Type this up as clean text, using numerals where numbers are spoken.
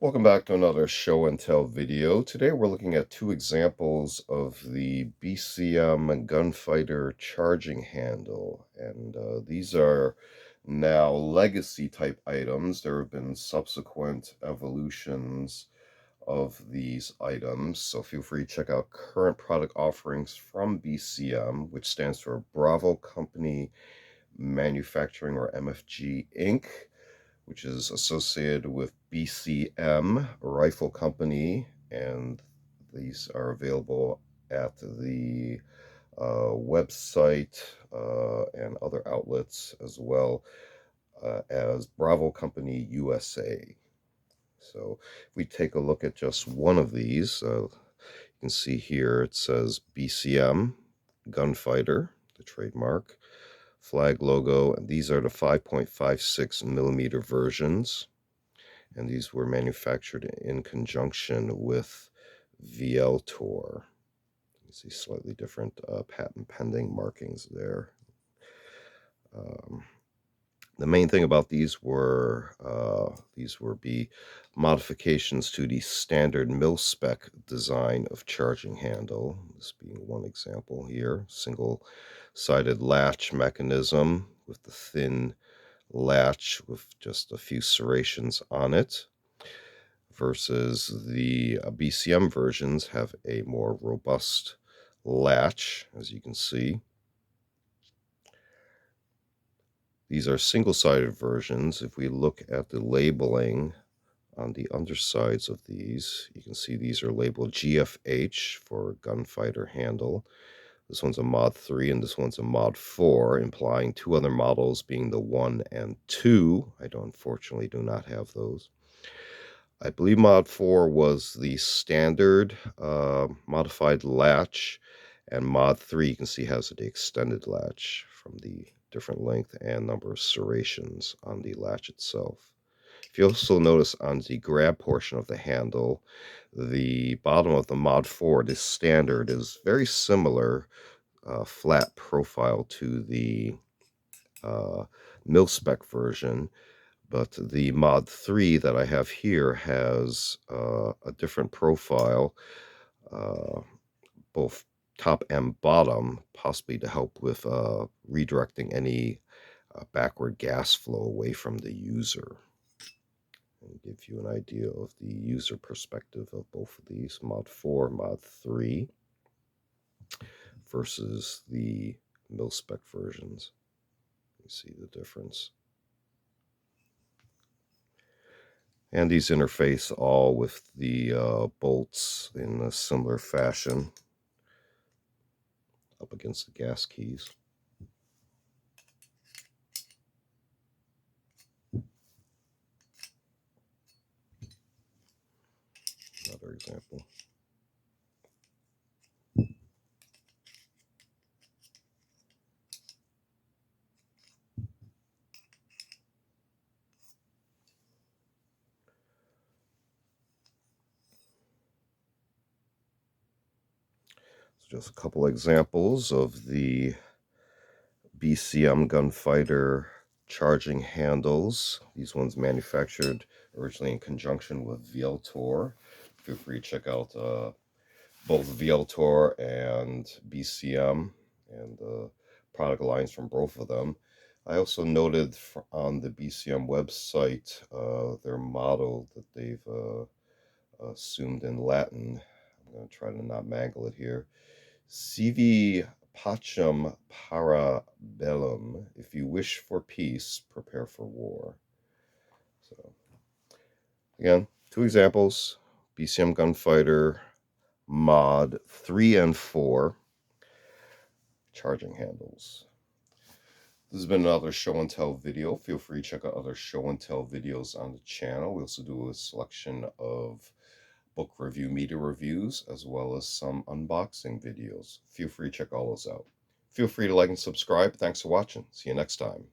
Welcome back to another show and tell video. Today we're looking at two examples of the BCM Gunfighter charging handle, and these are now legacy type items. There have been subsequent evolutions of these items, so feel free to check out current product offerings from BCM, which stands for Bravo Company Manufacturing, or MFG Inc., which is associated with BCM Rifle Company, and these are available at the website and other outlets, as well as Bravo Company USA. So if we take a look at just one of these, you can see here it says BCM Gunfighter, the trademark, flag logo, and these are the 5.56 millimeter versions, and these were manufactured in conjunction with Vltor. You see slightly different patent pending markings there. The main thing about these were modifications to the standard mil-spec design of charging handle. This being one example here, single-sided latch mechanism with the thin latch with just a few serrations on it, versus the BCM versions have a more robust latch, as you can see. These are single-sided versions. If we look at the labeling on the undersides of these, you can see these are labeled GFH for gunfighter handle. This one's a Mod 3 and this one's a Mod 4, implying two other models being the 1 and 2. I unfortunately do not have those. I believe Mod 4 was the standard modified latch, and Mod 3 you can see has the extended latch from the different length and number of serrations on the latch itself. If you also notice on the grab portion of the handle, the bottom of the Mod 4, this standard, is very similar, flat profile to the mil-spec version, but the Mod 3 that I have here has a different profile, both top and bottom, possibly to help with redirecting any backward gas flow away from the user. And give you an idea of the user perspective of both of these, Mod 4, Mod 3, versus the mil-spec versions. You see the difference. And these interface all with the bolts in a similar fashion up against the gas keys. Another example. So just a couple examples of the BCM Gunfighter charging handles. These ones manufactured originally in conjunction with Vltor. Feel free to check out both Vltor and BCM and the product lines from both of them. I also noted on the BCM website their motto that they've assumed in Latin. I'm going to try to not mangle it here. Sivi Pacem para Bellum. If you wish for peace, prepare for war. So, again, two examples: BCM Gunfighter Mod 3 and 4 charging handles. This has been another show and tell video. Feel free to check out other show and tell videos on the channel. We also do a selection of book review, media reviews, as well as some unboxing videos. Feel free to check all those out. Feel free to like and subscribe. Thanks for watching. See you next time.